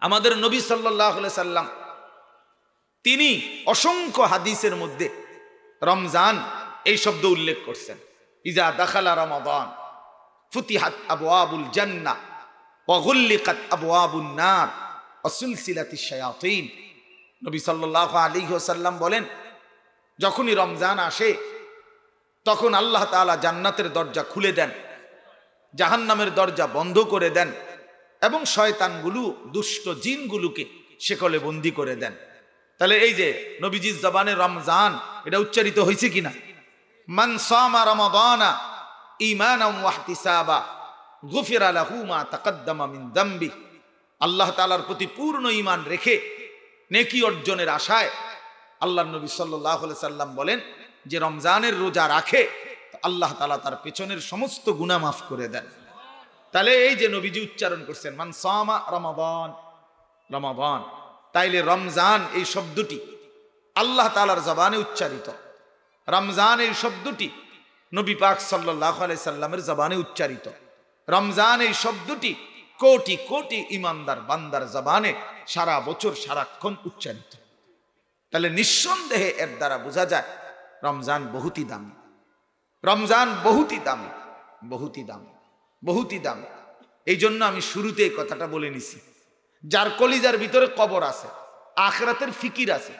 আমাদের নবী সাল্লাল্লাহু আলাইহি সাল্লাম তিনি অসংখ্য হাদিসের মধ্যে রমজান এই শব্দ উল্লেখ করছেন, ইজা দাখালা রমাদান ফুতিহাত আবওয়াবুল জান্নাহ ওয়া গুল্লিকাত আবওয়াবুন নার ওয়া সুলসিলাতিশ শায়াতিন। নবী সাল্লাল্লাহু আলাইহি ওয়াসাল্লাম বলেন, যখনই রমজান আসে তখন আল্লাহ তাআলা জান্নাতের দরজা খুলে দেন, জাহান্নামের দরজা বন্ধ করে দেন এবং শয়তানগুলো দুষ্ট জিনগুলোকে শেকলে বন্দি করে দেন। তাহলে এই যে নবীজির জবানে রমজান এটা উচ্চারিত হয়েছে কিনা? মান সামা রমাদানা ঈমানান ওয়া ইহতিসাবা গুফিরা লাহু মা তাকদ্দামা মিন যামবি। আল্লাহ তাআলার প্রতি পূর্ণ ঈমান রেখে নেকি অর্জনের আশায় আল্লাহর নবী সাল্লাল্লাহু আলাইহি সাল্লাম বলেন, যে রমজানের রোজা রাখে আল্লাহ তাআলা তার পেছনের সমস্ত গুনাহ মাফ করে দেন। তাহলে এই যে নবীজি উচ্চারণ করছেন মান সামা রমাদান, রমাদান, তাইলে রমজান এই শব্দটি আল্লাহ তাআলার জবানে উচ্চারিত, রমজান এই শব্দটি নবী পাক সাল্লাল্লাহু আলাইহি সাল্লামের জবানে উচ্চারিত, রমজান এই শব্দটি কোটি কোটি ইমানদার বান্দার জবানে সারা বছর সারাক্ষণ উচ্চারিত। তাহলে নিঃসন্দেহে এর দ্বারা বোঝা যায় রমজান বহুতই দামি, রমজান বহুতই দামি, বহুতই দামি, বহুতই দামি। এই জন্য আমি শুরুতে এই কথাটা বলে নিছি, যার কলিজার ভিতরে কবর আছে, আখিরাতের ফিকির আছে,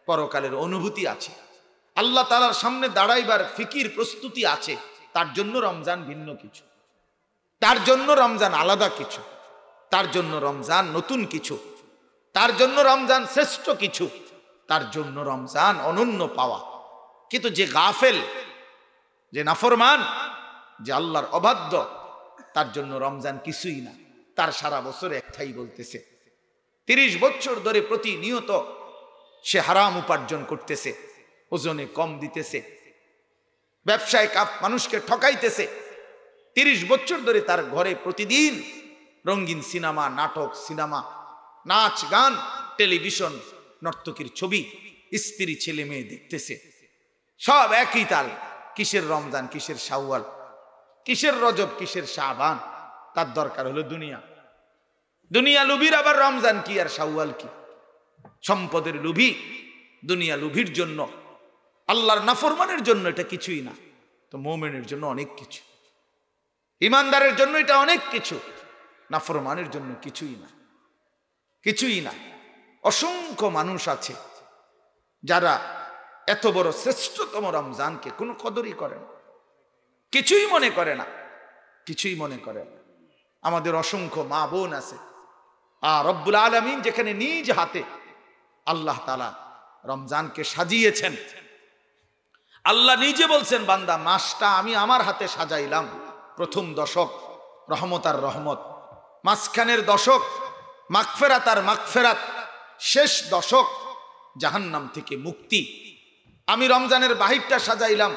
পরকালের অনুভূতি আছে, আল্লাহ তাআলার সামনে দাঁড়াইবার ফিকির প্রস্তুতি আছে, তার জন্য রমজান ভিন্ন কিছু, তার জন্য রমজান আলাদা কিছু, তার জন্য রমজান নতুন কিছু, তার জন্য রমজান শ্রেষ্ঠ কিছু, তার জন্য রমজান অনন্য পাওয়া। কিন্তু যে গাফেল, যে নাফরমান, যে আল্লাহর অবাধ্য, তার জন্য রমজান কিছুই না। তার সারা বছর একটাই বলতেছে, 30 বছর ধরে প্রতিনিয়ত সে হারাম উপার্জন করতেছে, ওজনে কম দিতেছে, ব্যবসায় মানুষকে ঠকাইতেছে। 30 বছর ধরে তার ঘরে প্রতিদিন রঙিন সিনেমা, নাটক, সিনেমা, নাচ, গান, টেলিভিশন, নর্তকীর ছবি, স্ত্রী, ছেলে মেয়ে দেখতেছে, সব একই তাল। কিসের রমজান, কিসের শাওয়াল, কিসের রজব, কিসের শাবান? তার দরকার হলো দুনিয়া। দুনিয়া লুভির আবার রমজান কি আর শাওয়াল কি? সম্পদের লুভি, দুনিয়া লুভির জন্য, আল্লাহর নাফরমানের জন্য এটা কিছুই না, তো মুমিনের জন্য অনেক কিছু, ইমানদারের জন্য এটা অনেক কিছু, নাফরমানের জন্য কিছুই না, কিছুই না। অসংখ্য মানুষ আছে যারা এত বড় শ্রেষ্ঠতম রমজানকে কোনো কদরই করে না, কিছুই মনে করে না, কিছুই মনে করে না। আমাদের অসংখ্য মা বোন আছে, আর রব্বুল আলামিন যেখানে নিজ হাতে আল্লাহ তাআলা রমজানকে সাজিয়েছেন, আল্লাহ নিজে বলছেন, বান্দা মাসটা আমি আমার হাতে সাজাইলাম। প্রথম দশক রহমত আর রহমত, মাঝখানের দশক মাগফিরাত আর মাগফিরাত, শেষ দশক জাহান্নাম থেকে মুক্তি। আমি রমজানের বাহিরটা সাজাইলাম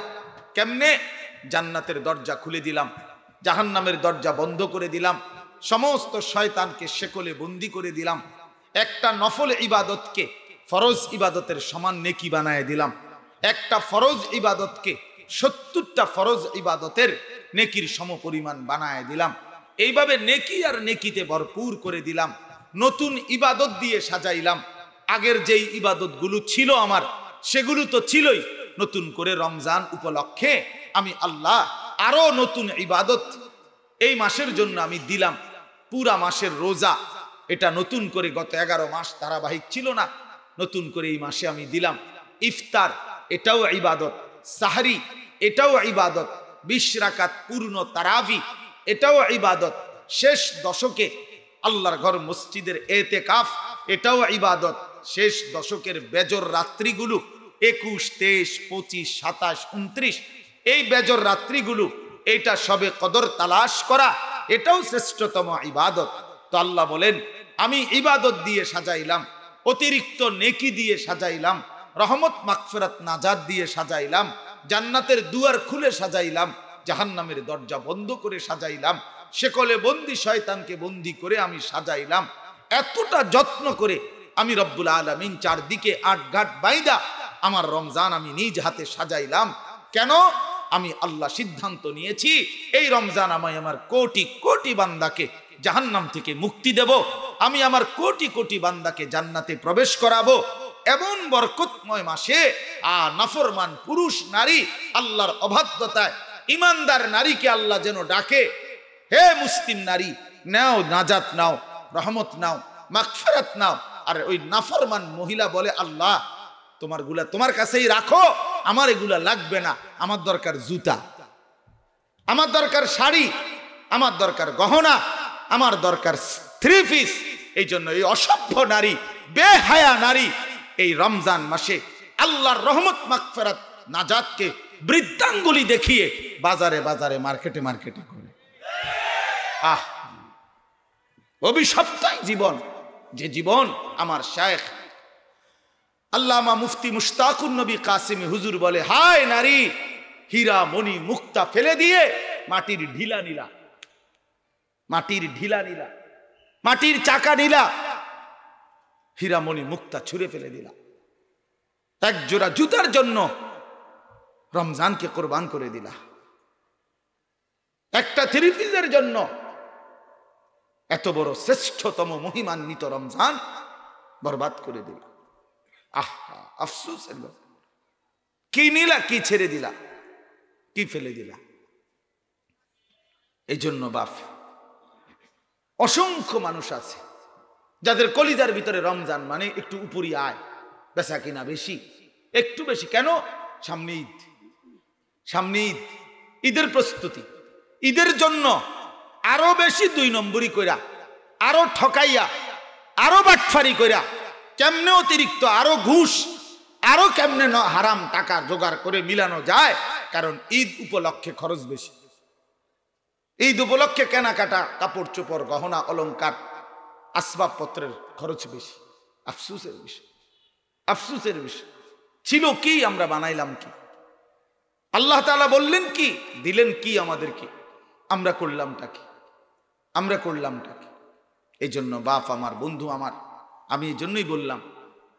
কেমনে? জান্নাতের দরজা খুলে দিলাম, জাহান্নামের দরজা বন্ধ করে দিলাম, সমস্ত শয়তানকে শেকলে বন্দি করে দিলাম, একটা নফল ইবাদতকে ফরজ ইবাদতের সমান নেকি বানায় দিলাম, একটা ফরজ ইবাদতকে 70টা ফরজ ইবাদতের নেকির সমপরিমাণ বানায় দিলাম। এইভাবে নেকি আর নেকিতে ভরপুর করে দিলাম, নতুন ইবাদত দিয়ে সাজাইলাম। আগের যেই ইবাদতগুলো ছিল আমার, সেগুলো তো ছিলই, নতুন করে রমজান উপলক্ষে আমি আল্লাহ আরো নতুন ইবাদত এই মাসের জন্য আমি দিলাম। পুরা মাসের রোজা, এটা নতুন করে গত 11 মাস ধারাবাহিক ছিল না, নতুন করে এই মাসে আমি দিলাম। ইফতার, এটাও ইবাদত, সাহরি, এটাও ইবাদত, 20 রাকাত পূর্ণ তারাবি, এটাও ইবাদত, শেষ দশকে আল্লাহর ঘর মসজিদের এতেকাফ, এটাও ইবাদত, শেষ দশকের বেজর রাত্রিগুলো 21, 23, 25, 27, 29, এই বেজর রাত্রিগুলো, এটা সবে কদর তালাশ করা, এটাও শ্রেষ্ঠতম ইবাদত। তো আল্লাহ বলেন, আমি ইবাদত দিয়ে সাজাইলাম, অতিরিক্ত নেকি দিয়ে সাজাইলাম, রহমত মাগফিরাত নাজাত দিয়ে সাজাইলাম, জান্নাতের দুয়ার খুলে সাজাইলাম, জাহান্নামের দরজা বন্ধ করে সাজাইলাম, শেকলে বন্দি শয়তানকে বন্দি করে আমি সাজাইলাম। এতটা যত্ন করে আমি রব্বুল আলামিন চারদিকে 8 ঘাট বাইদা আমার রমজান আমি নিজ হাতে সাজাইলাম। কেন? আমি আল্লাহ সিদ্ধান্ত নিয়েছি এই রমজান আমায় আমার কোটি কোটি বান্দাকে জাহান্নাম থেকে মুক্তি দেব, আমি আমার কোটি কোটি বান্দাকে জান্নাতে প্রবেশ করাবো। এমন বরকতময় মাসে নাফরমান পুরুষ নারী আল্লাহর অবাধ্যতায় ইমানদার নারীকে আল্লাহ যেন ডাকে, হে মুসলিম নারী, নাও নাজাত নাও, রহমত নাও, মাগফিরাত নাও। আর ওই নাফরমান মহিলা বলে, আল্লাহ তোমার গুলা তোমার কাছেই রাখো, আমার এগুলা লাগবে না, আমার দরকার জুতা, আমার দরকার শাড়ি, আমার দরকার গহনা, আমার দরকার থ্রি পিস। এই জন্য এই অসভ্য নারী, বেহায়া নারী এই রমজান মাসে আল্লাহর রহমত মাগফিরাত নাজাতকে বৃদ্ধাঙ্গুলি দেখিয়ে বাজারে বাজারে মার্কেটে মার্কেটে করে। অভিশপ্তই জীবন, যে জীবন আমার শায়েখ আল্লামা মুফতি মুশতাকুন নবী কাসিমি হুজুর বলে, হায় নারী, হীরা মণি মুক্তা ফেলে দিয়ে মাটির ঢিলা নিলা, মাটির ঢিলা নিলা, মাটির চাকা নিলা, হীরামণি মুক্তা ছুঁড়ে ফেলে দিলা, এক জোড়া জুতার জন্য রমজানকে কোরবান করে দিলা, একটা থ্রি পিসের জন্য এত বড় শ্রেষ্ঠতম মহিমান্বিত রমজান বরবাদ করে দিলা। আহা, আফসোস এলো, কি নিলা, কি ছেড়ে দিলা, কি ফেলে দিলা। এই জন্য বাপ, অসংখ্য মানুষ আছে যাদের কলিজার ভিতরে রমজান মানে একটু উপরি আয়, বেচা কিনা বেশি, একটু বেশি। কেন? সামনে ঈদ, সামনে ঈদ, ঈদের প্রস্তুতি, ঈদের জন্য আরো বেশি 2 নম্বরই কইরা, আরো ঠকাইয়া, আরো বাটফারি কইরা, কেমনে অতিরিক্ত আরো ঘুষ, আরো কেমনে হারাম টাকা জোগাড় করে মিলানো যায়। কারণ ঈদ উপলক্ষে খরচ বেশি, ঈদ উপলক্ষে কেনাকাটা, কাপড় চোপড়, গহনা অলংকার, আসবাবপত্রের খরচ বেশি। আফসোসের বিষয়, আফসোসের বিষয়। ছিল কি, আমরা বানাইলাম কি? আল্লাহ তাআলা বললেন কি, দিলেন কি আমাদেরকে, আমরা করলামটা কি, আমরা করলামটা কি? এই জন্য বাপ আমার, বন্ধু আমার, আমি এই জন্যই বললাম,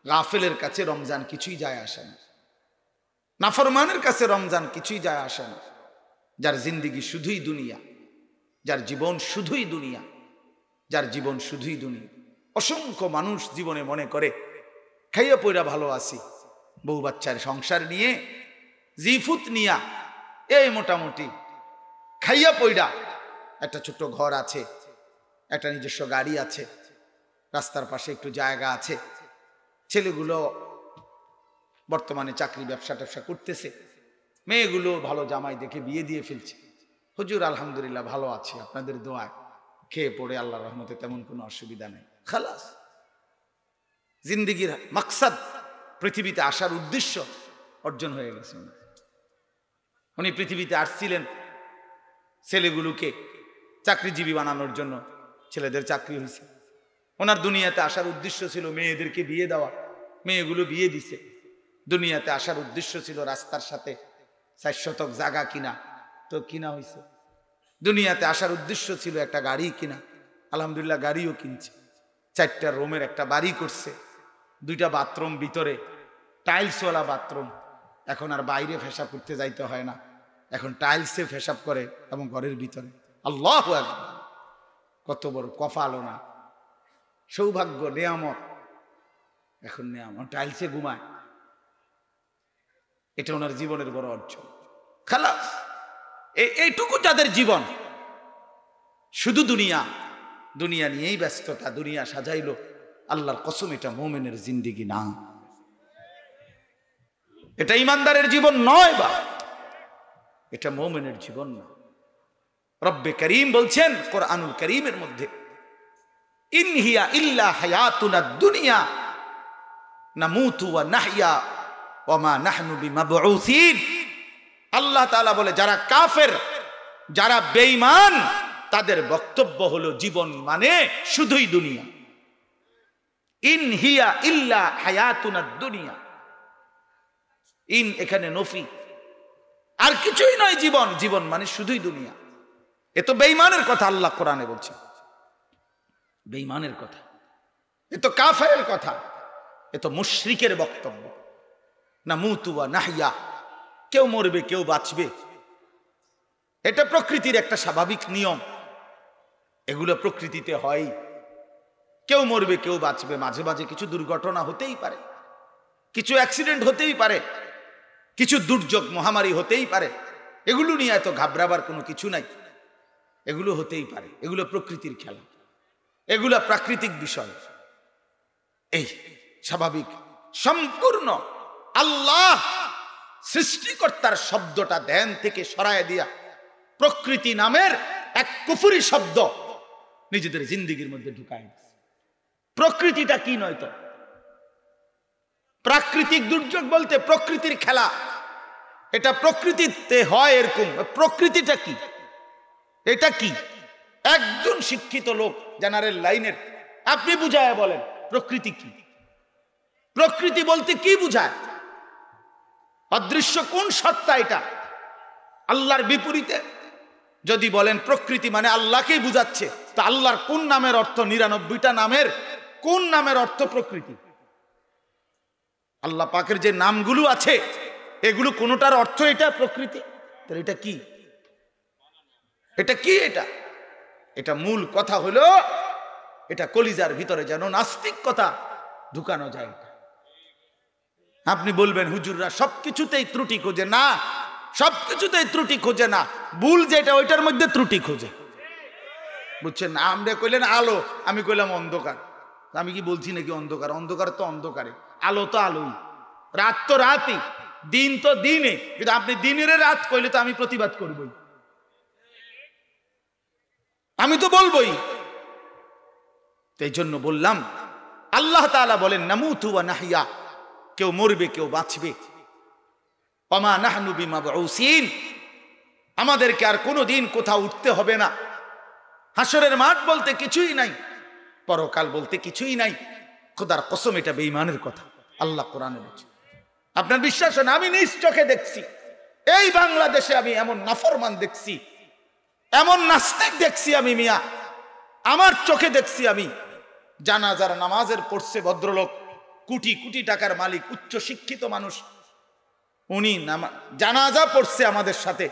গাফেলের কাছে রমজান কিছুই যায় আসে না, নাফরমানের কাছে রমজান কিছুই যায় আসে না। যার জিন্দিগি শুধুই দুনিয়া, যার জীবন শুধুই দুনিয়া, যার জীবন শুধুই দুনিয়া। অসংখ্য মানুষ জীবনে মনে করে খাইয়া পয়রা ভালো আছি, বউ বাচ্চার সংসার নিয়ে, জিফুত নিয়া, এই মোটামুটি খাইয়া পয়রা, একটা ছোট্ট ঘর আছে, একটা নিজস্ব গাড়ি আছে, রাস্তার পাশে একটু জায়গা আছে, ছেলেগুলো বর্তমানে চাকরি ব্যবসা ট্যাবসা করতেছে, মেয়েগুলো ভালো জামাই দেখে বিয়ে দিয়ে ফেলছে। হুজুর আলহামদুলিল্লাহ ভালো আছে, আপনাদের দোয়ায় খেয়ে পড়ে আল্লাহর রহমতে তেমন কোনো অসুবিধা নেই, খালাস। জিন্দিগির মাকসাদ, পৃথিবীতে আসার উদ্দেশ্য অর্জন হয়ে গেছে। উনি পৃথিবীতে আসছিলেন ছেলেগুলোকে চাকরিজীবী বানানোর জন্য, ছেলেদের চাকরি হয়েছে। ওনার দুনিয়াতে আসার উদ্দেশ্য ছিল মেয়েদেরকে বিয়ে দেওয়া, মেয়েগুলো বিয়ে দিছে। দুনিয়াতে আসার উদ্দেশ্য ছিল রাস্তার সাথে 4 শতক জায়গা কিনা, তো কিনা হয়েছে। দুনিয়াতে আসার উদ্দেশ্য ছিল একটা গাড়ি কিনা, আলহামদুলিল্লাহ গাড়িও কিনছে। 4টা রুমের একটা বাড়ি করছে, 2টা বাথরুম ভিতরে, টাইলসওয়ালা বাথরুম। এখন আর বাইরে পেশাব করতে যাইতে হয় না, এখন টাইলসে পেশাব করে এবং ঘরের ভিতরে। আল্লাহু আকবার, কত বড় কপালো না, সৌভাগ্য, নিয়ামত। এখন নিয়ামত, টাইলসে ঘুমায়, এটা ওনার জীবনের বড় অর্জন। খালাস, এইটুকু যাদের জীবন, শুধু দুনিয়া, দুনিয়া নিয়েই ব্যস্ততা, দুনিয়া সাজাইলো, আল্লাহর কসম এটা মুমিনের জিন্দেগি না, এটা ইমানদারের জীবন নয়, বা এটা মুমিনের জীবন না। রব্বে করিম বলছেন কোরআনুল করিমের মধ্যে, ইন হিয়া ইল্লা হায়াতুনা দুনিয়া নামুতু ওয়া নাহইয়া ওয়া মা নাহনু বিমাবউসিন। আল্লাহ তাআলা বলে, যারা কাফের, যারা বেঈমান, তাদের বক্তব্য হলো জীবন মানে শুধুই দুনিয়া। ইন হিয়া ইল্লা হায়াতুনা দুনিয়া, ইন এখানে নফি, আর কিছুই নয় জীবন, জীবন মানে শুধুই দুনিয়া। এ তো বেঈমানের কথা আল্লাহ কোরআনে বলছে, বেঈমানের কথা, এ তো কাফেরের কথা, এ তো মুশরিকের বক্তব্য। নামুতু ওয়া নাহইয়া, কেউ মরবে কেউ বাঁচবে, এটা প্রকৃতির একটা স্বাভাবিক নিয়ম। এগুলো প্রকৃতিতে হয়। কেউ মরবে, কেউ বাঁচবে, মাঝে মাঝে কিছু দুর্ঘটনা হতেই পারে, কিছু অ্যাক্সিডেন্ট হতেই পারে, কিছু দুর্যোগ মহামারী হতেই পারে। এগুলো নিয়ে এত ঘাবড়াবার কোনো কিছু নাই, এগুলো হতেই পারে, এগুলো প্রকৃতির খেলা, এগুলো প্রাকৃতিক বিষয়। এই স্বাভাবিক সম্পূর্ণ আল্লাহ সৃষ্টিকর্তার শব্দটা ধ্যান থেকে সরায় দিয়া প্রকৃতি নামের এক কুফরি শব্দ নিজেদের জিন্দেগির মধ্যে ঢুকায়। প্রকৃতিটা কি নয় তো? প্রাকৃতিক দুর্যোগ বলতে প্রকৃতির খেলা, এটা প্রকৃতিতে হয় এরকম। প্রকৃতিটা কি? এটা কি? একজন শিক্ষিত লোক জেনারেল লাইনের আপনি বুঝায় বলেন প্রকৃতি কি? প্রকৃতি বলতে কি বুঝায়? অদৃশ্য কোন সত্তা এটা? আল্লাহর বিপরীতে যদি বলেন প্রকৃতি মানে আল্লাহকেই বুঝাচ্ছে, তো আল্লাহর কোন নামের অর্থ? 99টা নামের কোন নামের অর্থ প্রকৃতি? আল্লাহ পাকের যে নামগুলো আছে এগুলো কোনটার অর্থ এটা প্রকৃতি? তাহলে এটা কি? এটা কি? এটা মূল কথা হলো এটা কলিজার ভিতরে যেন নাস্তিক কথা ঢুকানো যায়। আপনি বলবেন হুজুররা সবকিছুতেই ত্রুটি খোঁজে। না, সবকিছুতেই ত্রুটি খোঁজে না, ভুল যেটা ওইটার মধ্যে ত্রুটি খোঁজে। বুঝছেন? আমরা কইলেন আলো, আমি কইলাম অন্ধকার। আমি কি বলছি নাকি অন্ধকার? অন্ধকার তো অন্ধকারে, আলো তো আলোই, রাত তো রাতই, দিন তো দিনে। কিন্তু আপনি দিনের রাত কইলে তো আমি প্রতিবাদ করবই, আমি তো বলবই। এই জন্য বললাম আল্লাহ তাআলা বলেন নামুতু ওয়া নাহইয়া, কেউ মরবে কেউ বাঁচবে। ওমা নাহনু বিমাবউসিন, আমাদেরকে আর কোনোদিন কোথাও উঠতে হবে না। হাসরের মাঠ বলতে কিছুই নাই, পরকাল বলতে কিছুই নাই। খোদার কসম এটা বেঈমানের কথা, আল্লাহ কোরআনে বলছে। আপনার বিশ্বাস হয় না? আমি নিজ চোখে দেখছি, এই বাংলাদেশে আমি এমন নাফরমান দেখছি, এমন নাস্তিক দেখছি আমি মিয়া, আমার চোখে দেখছি আমি। জানাজার নামাজের পড়ছে ভদ্রলোক, কোটি কোটি টাকার মালিক, উচ্চ শিক্ষিত মানুষ, উনি জানাজা পড়ছে আমাদের সাথে।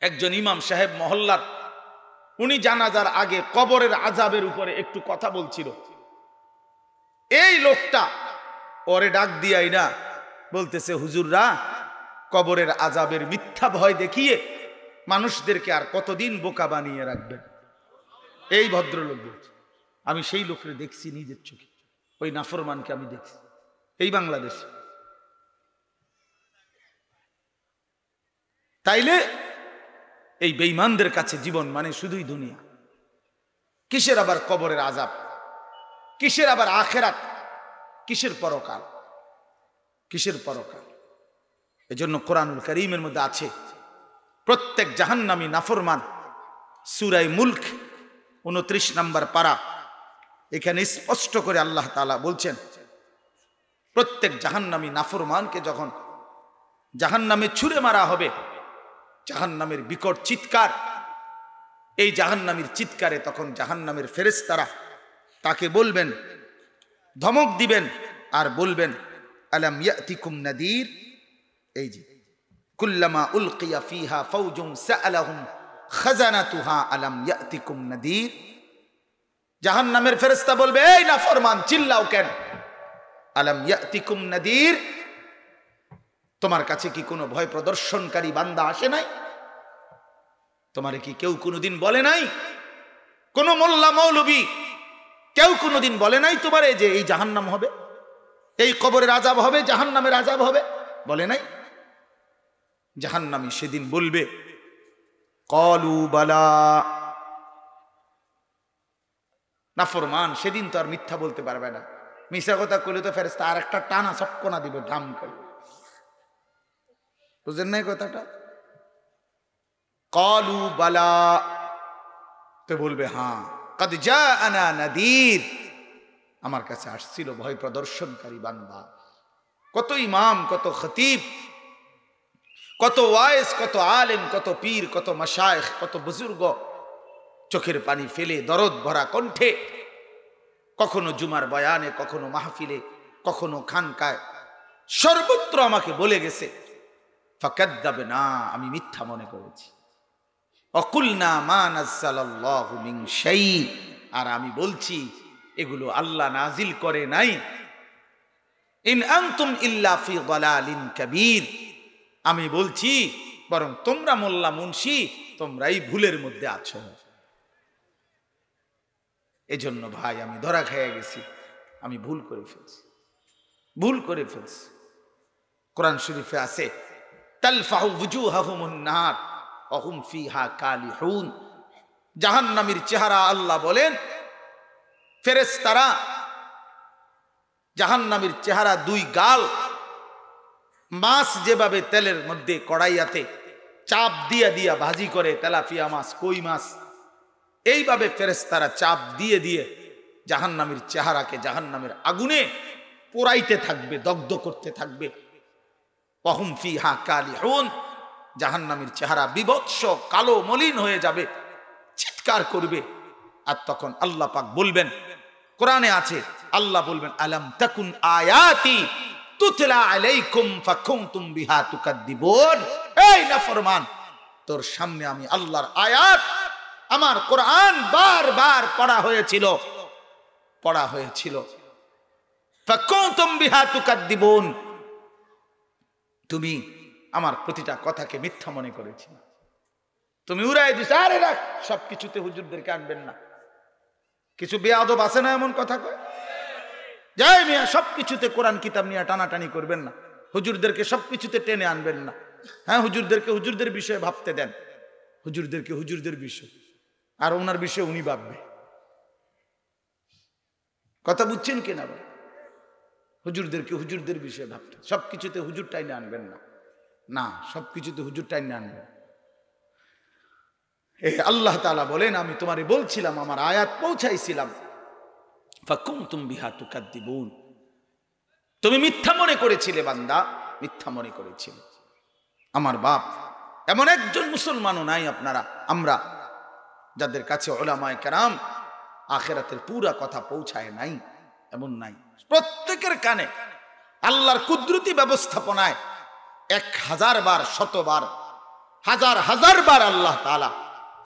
একজন ইমাম সাহেব মহল্লার, উনি জানাজার আগে কবরের আযাবের উপরে একটু কথা বলছিল। এই লোকটা ওরে ডাক দিয়াই না বলতেছে, হুজুররা কবরের আযাবের মিথ্যা ভয় দেখিয়ে মানুষদেরকে আর কতদিন বোকা বানিয়ে রাখবেন। এই ভদ্রলোক বলছে। আমি সেই লোকরে দেখছি নিজের চোখে, ওই নাফরমানকে আমি দেখছি এই বাংলাদেশে। তাইলে এই বেঈমানদের কাছে জীবন মানে শুধুই দুনিয়া। কিসের আবার কবরের আযাব, কিসের আবার আখিরাত, কিসের পরকাল, কিসের পরকাল? এজন্য কোরআনুল কারীমের মধ্যে আছে প্রত্যেক জাহান্নামী নাফরমান, সূরা মুলক 29 নম্বর পারা, এখানে স্পষ্ট করে আল্লাহ তাআলা বলছেন প্রত্যেক জাহান্নামী নাফরমানকে যখন জাহান্নামে ছুঁড়ে মারা হবে, জাহান্নামের বিকট চিৎকার, এই জাহান্নামীর চিৎকারে তখন জাহান্নামের ফেরেশতারা তাকে বলবেন, ধমক দিবেন আর বলবেন আলাম ইয়াতিকুম নাদির। এই যে কুল্লামা উলকিয়া ফিহা ফাওজুন সাআলাহুম খাজানাতুহা আলাম ইয়াতিকুম নাদির। জাহান্নামের ফেরেশতা বলবে, এই নাফরমান চিল্লাও কেন? আলাম ইয়াতিকুম নাদির, তোমার কাছে কি কোনো ভয় প্রদর্শনকারী বান্দা আসে নাই? তোমারে কি কেউ কোনোদিন বলে নাই? কোন মোল্লা মৌলবী কেউ কোনোদিন বলে নাই তোমারে যে এই জাহান্নাম হবে, এই কবরের আযাব হবে, জাহান্নামের আযাব হবে? বলে নাই? জাহান্নামী সেদিন বলবে ক্বালু বালা। নাফরমান সেদিন তো আর মিথ্যা বলতে পারবে না, মিথ্যা কথা কইলে তো ফেরেশতা আর একটা টানা চটকনা দিবে ধাম করে। বুঝেন নাই কথাটা? ক্বালু বালা, তো বলবে হ্যাঁ, কদ জাআনা নাদির, আমার কাছে আসছিল ভয় প্রদর্শনকারী বান্দা। কত ইমাম, কত খতিব, কত ওয়াইজ, কত আলেম, কত পীর, কত মাশায়েখ, কত বুজুর্গ চোখের পানি ফেলে দরদ ভরা কণ্ঠে কখনো জুমার বয়ানে, কখনো মাহফিলে, কখনো খানকায়, সর্বত্র আমাকে বলে গেছে ফাকাদ্দাবনা, আমি মিথ্যা মনে করেছি। অকুলনা মা নাজ্জালাল্লাহু মিন শাই, আর আমি বলছি এগুলো আল্লাহ নাজিল করে নাই। ইন আনতুম ইল্লা ফি দালালিন কাবীর, আমি বলছি বরং তোমরা মোল্লা মুন্সি তোমরাই ভুলের মধ্যে আছো। এজন্য ভাই আমি ধরা খেয়ে গেছি, আমি ভুল করে ফেলছি। কোরআন শরীফে আছে তালফাহু ওয়ুজুহাহুমুন নার ওয়া হুম ফিহা কালিহুন, জাহান্নামীর চেহারা আল্লাহ বলেন ফেরেশতারা জাহান্নামীর চেহারা দুই গাল, মাছ যেভাবে তেলের মধ্যে কড়াইয়াতে চাপ দিয়া দিয়া ভাজি করে, তেলাপিয়া মাছ, কই মাছ, এইভাবে ফেরেশতারা চাপ দিয়ে দিয়ে জাহান্নামীর চেহারাকে জাহান্নামের আগুনে পোড়াইতে থাকবে, দগ্ধ করতে থাকবে। ওয়া হুম ফিহা কালিহুন, জাহান্নামীর চেহারা বিভৎস কালো মলিন হয়ে যাবে, চিৎকার করবে। আর তখন আল্লাহ পাক বলবেন, কোরআনে আছে আল্লাহ বলবেন আলাম তাকুন আয়াতি তুতলা আলাইকুম ফাকুনতুম বিহা তুকাদ্দিবুন, এই নাফরমান তোর সামনে আমি আল্লাহর আয়াত, আমার কোরআন বারবার পড়া হয়েছিল ফাকুনতুম বিহা তুকাদ্দিবুন, তুমি আমার প্রতিটা কথাকে মিথ্যা মনে করেছিলে, তুমি উড়াই দিছ। আরে রাখ, সবকিছুতে হুজুরদেরকে আনবেন না। কিছু বেয়াদব আছে না এমন কথা কয়, জয় মিয়া সবকিছুতে কোরআন কিতাব নিয়ে টানাটানি করবেন না, হুজুরদেরকে সবকিছুতে টেনে আনবেন না। হ্যাঁ, হুজুরদেরকে হুজুরদের বিষয়ে ভাবতে দেন, হুজুরদেরকে হুজুরদের বিষয়, আর ওনার বিষয়ে উনি ভাববে। কথা বুঝছেন কিনা? হুজুরদেরকে হুজুরদের বিষয়ে ভাবতে, সবকিছুতে হুজুর টাইনে আনবেন না, না সবকিছুতে হুজুর টাইনে আনবেন। আল্লাহ তাআলা বলেন আমি তোমারে বলছিলাম, আমার আয়াত পৌঁছাইছিলাম, ফাকুনতুম বিহা তুকাদ্দিবুন, তুমি মিথ্যা মনে করেছিলে বান্দা, মিথ্যা মনে করেছিলে। আমার বাপ এমন একজন মুসলমানও নাই আমরা যাদের কাছে উলামায়ে কেরাম আখিরাতের পুরা কথা পৌঁছায় নাই, এমন নাই। প্রত্যেকের কানে আল্লাহর কুদরতি ব্যবস্থাপনায় 1000 বার, 100 বার, হাজার বার আল্লাহ তাআলা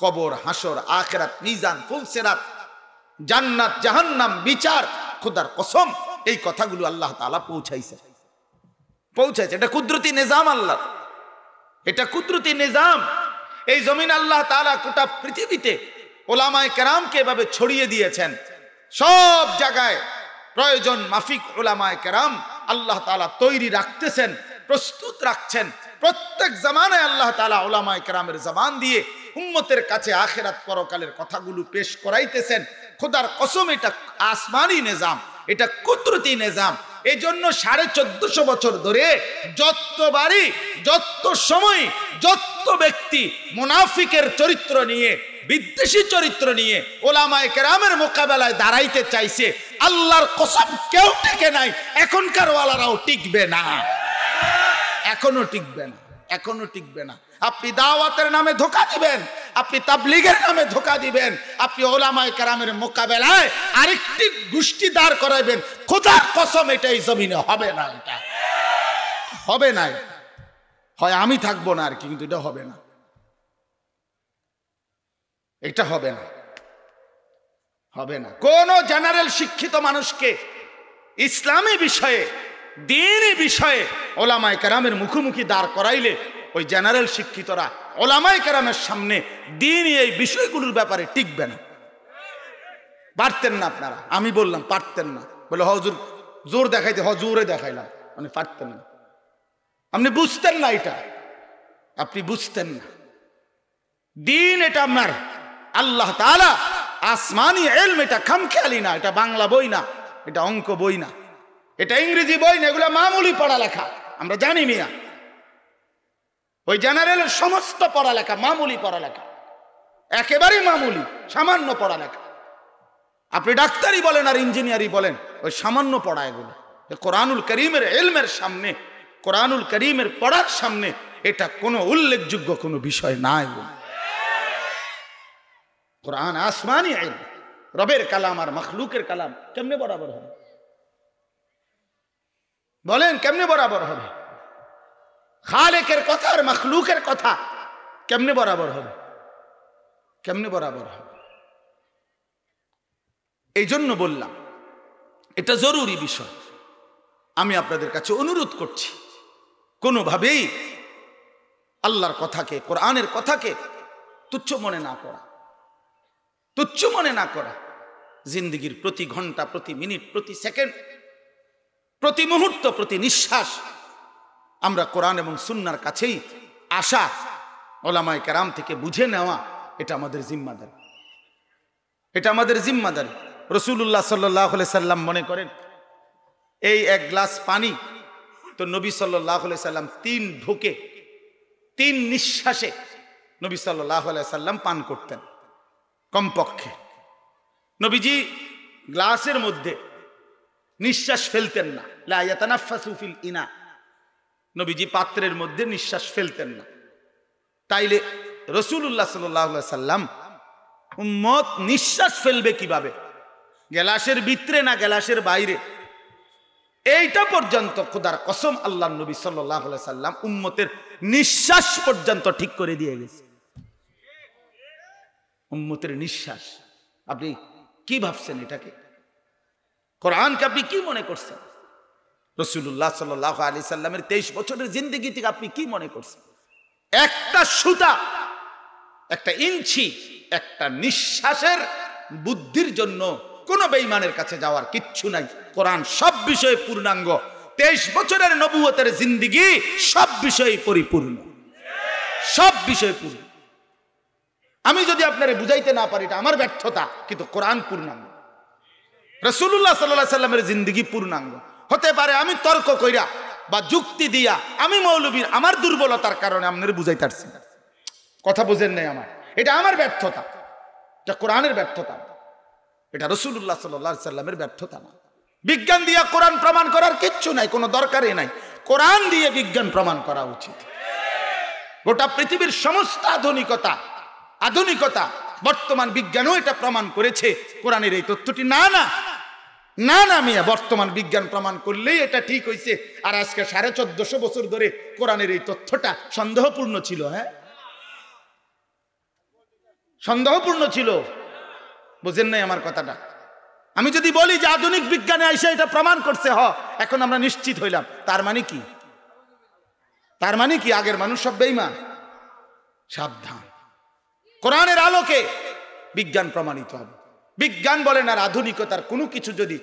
কবর, হাসর, আখিরাত, মিজান, ফুলসিরাত, জান্নাত, জাহান্নাম, বিচার, খোদার কসম এই কথাগুলো আল্লাহ তাআলা পৌঁছাইছে। এটা কুদরতি নিজাম আল্লাহ, এটা কুদরতি নিজাম। এই জমিন আল্লাহ তাআলা গোটা পৃথিবীতে উলামায়ে কেরামকে এভাবে ছড়িয়ে দিয়েছেন। সব জায়গায় প্রয়োজন মাফিক উলামায়ে কেরাম আল্লাহ তাআলা তৈরি রাখতেছেন, প্রস্তুত রাখছেন। প্রত্যেক জামানায় আল্লাহ তাআলা উলামায়ে কেরামের জবান দিয়ে উম্মতের কাছে আখিরাত পরকালের কথাগুলো পেশ করাইতেছেন। খোদার কসম এটা আসমানি নিজাম, এটা কুদরতি নিজাম। এই জন্য 1450 বছর ধরে যতবারই, যত সময়, যত ব্যক্তি মুনাফিকের চরিত্র নিয়ে, বিদ্বেষী চরিত্র নিয়ে উলামায়ে কেরামের মোকাবেলায় দাঁড়াইতে চাইছে, আল্লাহর কসম কেউ টিকে নাই। এখনকার ওয়ালারাও টিকবে না, এখনো টিকবে না। আপনি দাওয়াতের নামে ধোঁকা দিবেন, আপনি তাবলীগের নামে ধোঁকা দিবেন, আপনি উলামায়ে কেরামের মোকাবেলায় আরেকটি গোষ্ঠী দাঁড় করাইবেন, খোদার কসম এটা এই জমিনে হবে না, এটা হবে না। হয় আমি থাকবো না আর কি, কিন্তু এটা হবে না, এটা হবে না। কোন জেনারেল শিক্ষিত মানুষকে ইসলামী বিষয়ে, দ্বীনি বিষয়ে উলামায়ে কেরামের মুখোমুখি দাঁড় করাইলে ওই জেনারেল শিক্ষিতরা উলামায়ে কেরামের সামনে দ্বীনি এই বিষয়গুলোর ব্যাপারে টিকবে না। পারতেন না আপনারা, আমি বললাম পারতেন না, বলে হুজুর জোর দেখাইতে, জোরে দেখাইলাম, আপনি পারতেন না, আপনি বুঝতেন না, এটা আপনি বুঝতেন না। দ্বীন এটা আপনার আল্লাহ তাআলা আসমানি ইলম, এটা খামখেয়ালি না, এটা বাংলা বই না, এটা অঙ্ক বই না, এটা ইংরেজি বই না, এগুলো মামুলি পড়ালেখা। আমরা জানি মিয়া, ওই জেনারেলের সমস্ত পড়ালেখা মামুলি পড়ালেখা, একেবারে মামুলি, সামান্য পড়ালেখা। আপনি ডাক্তারি বলেন আর ইঞ্জিনিয়ারি বলেন, ওই সামান্য পড়া এগুলো। কোরআনুল কারীমের ইলমের সামনে, কোরআনুল কারীমের পড়ার সামনে এটা কোনো উল্লেখযোগ্য কোনো বিষয় নাই। কোরআন আসমানি ইলম, রবের কালাম আর মখলুকের কালাম কেমনে বরাবর হবে? বলেন কেমনে বরাবর হবে? খালেকের কথা আর মখলুকের কথা কেমনে বরাবর হবে? কেমনে বরাবর হবে? এই জন্য বললাম এটা জরুরি বিষয়। আমি আপনাদের কাছে অনুরোধ করছি, কোনোভাবেই আল্লাহর কথাকে, কোরআনের কথাকে তুচ্ছ মনে না করা, তুচ্ছ মনে না করা। জিন্দেগির প্রতি ঘন্টা, প্রতি মিনিট, প্রতি সেকেন্ড, প্রতি মুহূর্ত, প্রতি নিঃশ্বাস আমরা কোরআন এবং সুন্নাহর কাছেই আসা, ওলামায়ে কেরাম থেকে বুঝে নেওয়া, এটা আমাদের জিম্মাদারি, এটা আমাদের জিম্মাদারি। রাসূলুল্লাহ সাল্লাল্লাহু আলাইহি সাল্লাম মনে করেন এই এক গ্লাস পানি তো নবী সাল্লাল্লাহু আলাইহি সাল্লাম 3 ঢোকে 3 নিঃশ্বাসে নবী সাল্লাল্লাহু আলাইহি সাল্লাম পান করতেন কমপক্ষে। নবীজি গ্লাসের মধ্যে নিঃশ্বাস ফেলতেন না, লা ইয়াতানাফাসু ফিল ইনা, নবীজি পাত্রের মধ্যে নিঃশ্বাস ফেলতেন না। তাইলে রাসূলুল্লাহ সাল্লাল্লাহু আলাইহি সাল্লাম উম্মত নিঃশ্বাস ফেলবে কিভাবে, গ্লাসের ভিতরে না গ্লাসের বাইরে, এইটা পর্যন্ত খোদার কসম আল্লাহর নবী সাল্লাল্লাহু আলাইহি সাল্লাম উম্মতের নিঃশ্বাস পর্যন্ত ঠিক করে দিয়ে গেছে। উম্মতের নিঃশ্বাস আপনি কি ভাবছেন? এটাকে কোরআনকে আপনি কি মনে করছেন? রাসূলুল্লাহ সাল্লাল্লাহু আলাইহি সাল্লামের 23 বছরের জিন্দেগি থেকে আপনি কি মনে করছেন? একটা সুতা, একটা ইঞ্চি, একটা নিঃশ্বাসের বুদ্ধির জন্য কোন বেঈমানের কাছে যাওয়ার কিচ্ছু নাই। কোরআন সব বিষয়ে পূর্ণাঙ্গ। 23 বছরের নবুয়তের জিন্দেগি সব বিষয়ে পরিপূর্ণ, সব বিষয়ে পূর্ণ। আমি যদি আপনারে বুঝাইতে না পারি এটা আমার ব্যর্থতা, কিন্তু কোরআন পূর্ণাঙ্গ, রাসূলুল্লাহ সাল্লাল্লাহু আলাইহি সাল্লামের জিন্দেগি পূর্ণাঙ্গ। হতে পারে আমি তর্ক কইরা বা যুক্তি দিয়া, আমি মৌলবীর আমার দুর্বলতার কারণে আপনারে বুঝাইতে পারছি, কথা বুঝেন নাই আমার, এটা আমার ব্যর্থতা, এটা কোরআনের ব্যর্থতা, এটা রাসূলুল্লাহ সাল্লাল্লাহু আলাইহি সাল্লামের ব্যর্থতা না। বিজ্ঞান দিয়ে কোরআন প্রমাণ করার কিচ্ছু নাই, কোনো দরকারই নাই। কোরআন দিয়ে বিজ্ঞান প্রমাণ করা উচিত। গোটা পৃথিবীর সমস্ত আধুনিকতা বর্তমান বিজ্ঞানও এটা প্রমাণ করেছে, কোরআনের এই তথ্যটি না না না না মিয়া, বর্তমান বিজ্ঞান প্রমাণ করলেই এটা ঠিক হয়েছে। আর আজকে 1450 বছর ধরে কোরআনের এই তথ্যটা সন্দেহপূর্ণ ছিল। হ্যাঁ, সন্দেহপূর্ণ ছিল, বুঝেন নাই আমার কথাটা। আমি যদি বলি যে আধুনিক বিজ্ঞানে আইসা এটা প্রমাণ করছে, এখন আমরা নিশ্চিত হইলাম, তার মানে কি? তার মানে কি আগের মানুষ সব বেঈমান? সাবধান, কোরআনের আলোকে বিজ্ঞান প্রমাণিত হবে। বিজ্ঞান বলেন আর আধুনিকতার কোনো কিছু যদি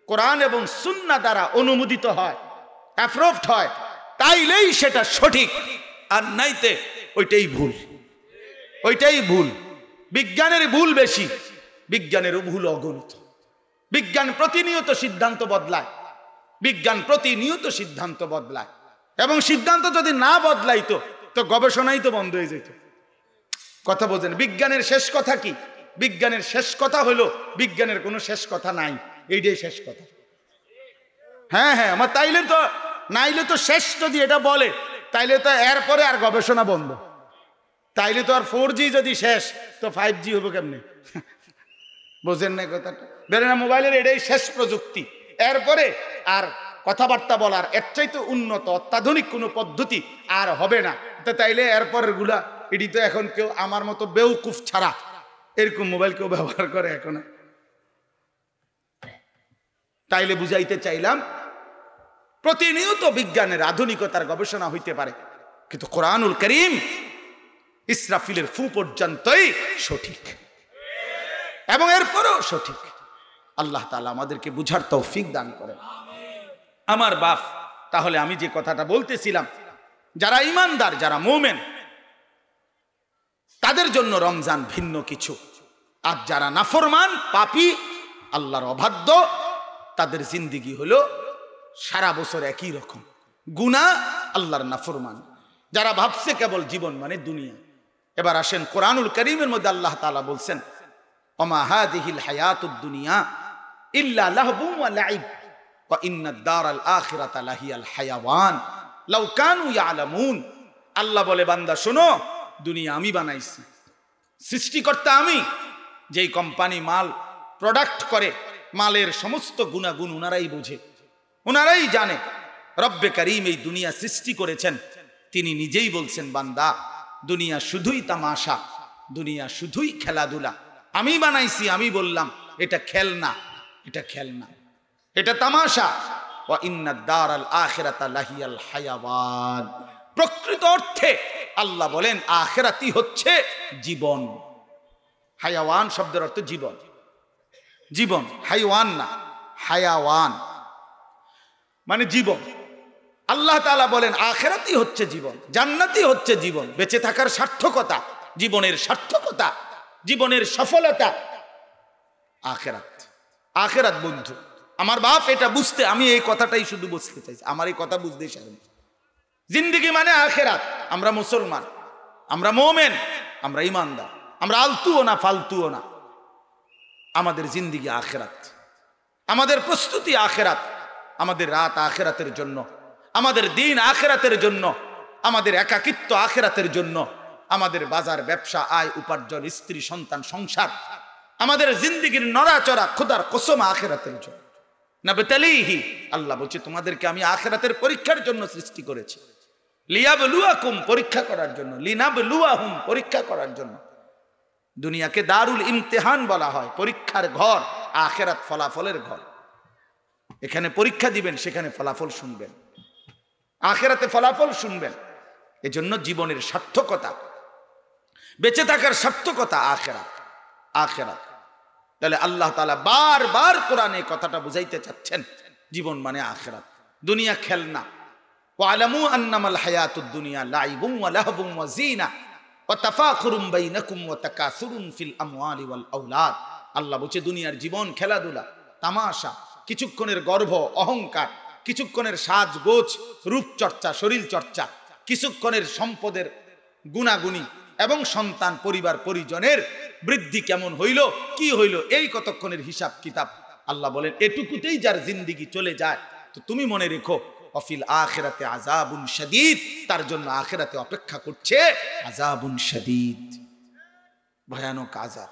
কোরআন এবং সুন্নাহ দ্বারা অনুমোদিত হয়, অ্যাপ্রুভড হয়, তাইলেই সেটা সঠিক, আর নাইতে ওইটাই ভুল, ওইটাই ভুল। বিজ্ঞানের ভুল বেশি, বিজ্ঞানের ভুল অগণিত। বিজ্ঞান প্রতিনিয়ত সিদ্ধান্ত বদলায়, বিজ্ঞান প্রতিনিয়ত সিদ্ধান্ত বদলায়, এবং সিদ্ধান্ত যদি না বদলাইতো তো গবেষণাই তো বন্ধ হয়ে যেত। কথা বোঝেন? বিজ্ঞানের শেষ কথা কি? বিজ্ঞানের শেষ কথা হলো বিজ্ঞানের কোনো শেষ কথা নাই, এইটাই শেষ কথা। হ্যাঁ হ্যাঁ, আমার তাইলে তো নাইলে তো শেষ যদি এটা বলে, তাইলে তো এরপরে আর গবেষণা বন্ধ। তাইলে তো আর 4G যদি শেষ, তো 5G হবে কেমনে? বোঝেন না কথাটা? বেরে না, মোবাইলের এটাই শেষ প্রযুক্তি, এরপরে আর কথাবার্তা বলার এর চাইতে উন্নত অত্যাধুনিক কোনো পদ্ধতি আর হবে না। তো তাইলে এরপরের গুলা এটি তো এখন কেউ আমার মতো বেউকুফ ছাড়া এরকম মোবাইল কেউ ব্যবহার করে এখন। তাইলে বুঝাইতে চাইলাম প্রতিনিয়ত বিজ্ঞানের আধুনিকতার গবেষণা হইতে পারে, কিন্তু কোরআনুল কারীম ইসরাফিলের ফু পর্যন্তই সঠিক, এবং এরপরেও সঠিক। আল্লাহ তাআলা আমাদেরকে বুঝার তৌফিক দান করেন। আমার বাপ, তাহলে আমি যে কথাটা বলতেছিলাম, যারা ঈমানদার, যারা মুমিন, তাদের জন্য রমজান ভিন্ন কিছু। আর যারা নাফরমান, পাপী, আল্লাহর অবাধ্য, তাদের জিন্দেগি হলো সারা বছর একই রকম, গুনাহ, আল্লাহর নাফরমান। যারা ভাবছে কেবল জীবন মানে দুনিয়া। এবার আসেন কোরআনুল কারীমের মধ্যে আল্লাহ তাআলা বলছেন, ওমা হাযিহিল হায়াতুদ দুনিয়া ইল্লা লাহবুন ওয়া লাইব ওয়া ইন্নাদ দারাল আখিরাতা লাহিয়াল হায়াওয়ান লাউ কানু ইয়ালামুন। আল্লাহ বলে, বান্দা শোনো, দুনিয়া আমি বানাইছি, সৃষ্টিকর্তা আমি। যেই কোম্পানি মাল প্রোডাক্ট করে, মালের সমস্ত গুণাগুণ ওনারাই বোঝে, ওনারাই জানে। রব্বে কারীম এই দুনিয়া সৃষ্টি করেছেন, তিনি নিজেই বলছেন, বান্দা দুনিয়া শুধুই তামাশা, দুনিয়া শুধুই খেলাধুলা, আমি বানাইছি, আমি বললাম এটা খেলনা, এটা খেলনা, এটা তামাশা। ওয়া ইন্নাদ দারাল আখিরাতা লাহিয়াল হায়াওয়ান, প্রকৃত অর্থে আল্লাহ বলেন আখিরাতই হচ্ছে জীবন। হায়াওয়ান শব্দের অর্থ জীবন, জীবন, হাইওয়ান না, হায়াওয়ান মানে জীবন। আল্লাহ তাআলা বলেন আখিরাতই হচ্ছে জীবন, জান্নাতই হচ্ছে জীবন, বেঁচে থাকার সার্থকতা, জীবনের সার্থকতা, জীবনের সফলতা আখিরাত। আখিরাত বন্ধু আমার বাপ, এটা বুঝতে আমি এই কথাটাই শুধু বুঝতে চাইছি, আমার এই কথা বুঝতেই সারেন। জিন্দেগি মানে আখিরাত। আমরা মুসলমান, আমরা মুমিন, আমরা ঈমানদার, আমরা আলতুও না ফালতুও না, আমাদের জিন্দেগি আখিরাত, আমাদের প্রস্তুতি আখিরাত, আমাদের রাত আখিরাতের জন্য, আমাদের দিন আখিরাতের জন্য, আমাদের একাকিত্ব আখিরাতের জন্য, আমাদের বাজার ব্যবসা আয় উপার্জন স্ত্রী সন্তান সংসার, আমাদের জিন্দেগির নড়াচড়া খোদার কসম আখিরাতের জন্য। নাবতালিহি, আল্লাহ বলছে তোমাদেরকে আমি আখিরাতের পরীক্ষার জন্য সৃষ্টি করেছি। লিয়াবলুয়াকুম, পরীক্ষা করার জন্য, লিনাবলুয়াহুম, পরীক্ষা করার জন্য। দুনিয়াকে দারুল ইমতিহান বলা হয়, পরীক্ষার ঘর। আখিরাত ফলাফলের ঘর, এখানে পরীক্ষা দিবেন, সেখানে ফলাফল শুনবেন, আখিরাতে ফলাফল শুনবেন। এজন্য জীবনের সার্থকতা, বেঁচে থাকার সার্থকতা আখিরাত, আখিরাত। তাহলে আল্লাহ তাআলা বারবার কোরআনে কথাটা বুঝাইতে চাচ্ছেন, জীবন মানে আখিরাত, দুনিয়া খেলনা। ওয়ালামু আন্নামাল হায়াতুদ দুনিয়া লাইবুন ওয়া লাহবুন ওয়া যিনা ওয়া তাফাখুরুম বাইনাকুম ওয়া তাকাসুরুন ফিল আমওয়ালি ওয়াল আওলাদ। আল্লাহ বলছে দুনিয়ার জীবন খেলাধুলা, তামাশা, কিছুক্ষণের গর্ব অহংকার, কিছুক্ষণের সাজগোজ রূপচর্চা শরীর চর্চা, কিছুক্ষণের সম্পদের গুণাগুনি এবং সন্তান পরিবার পরিজনের বৃদ্ধি কেমন হইল কি হইল এই কতক্ষণের হিসাব কিতাব। আল্লাহ বলেন এটুকুতেই যার জিন্দেগি চলে যায়, তো তুমি মনে রেখো অফিল আখিরাতে আযাবুন শাদীদ, তার জন্য আখিরাতে অপেক্ষা করছে আযাবুন শাদীদ, ভয়ানক আযাব,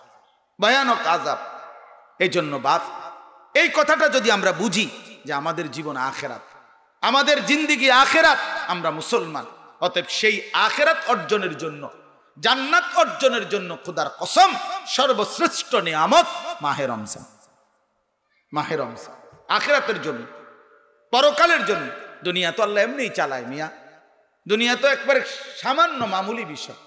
ভয়ানক আযাব। এই জন্য বাপ এই কথাটা যদি আমরা বুঝি যে আমাদের জীবন আখিরাত, আমাদের জিন্দেগি আখিরাত, আমরা মুসলমান, অতএব সেই আখিরাত অর্জনের জন্য, জান্নাত অর্জনের জন্য খোদার কসম সর্বশ্রেষ্ঠ নিয়ামত মাহে রমজান। মাহে রমজান আখিরাতের জন্য, পরকালের জন্য। দুনিয়া তো আল্লাহ এমনিই চালায় মিয়া, দুনিয়া তো একবারে সামান্য মামুলি বিষয়।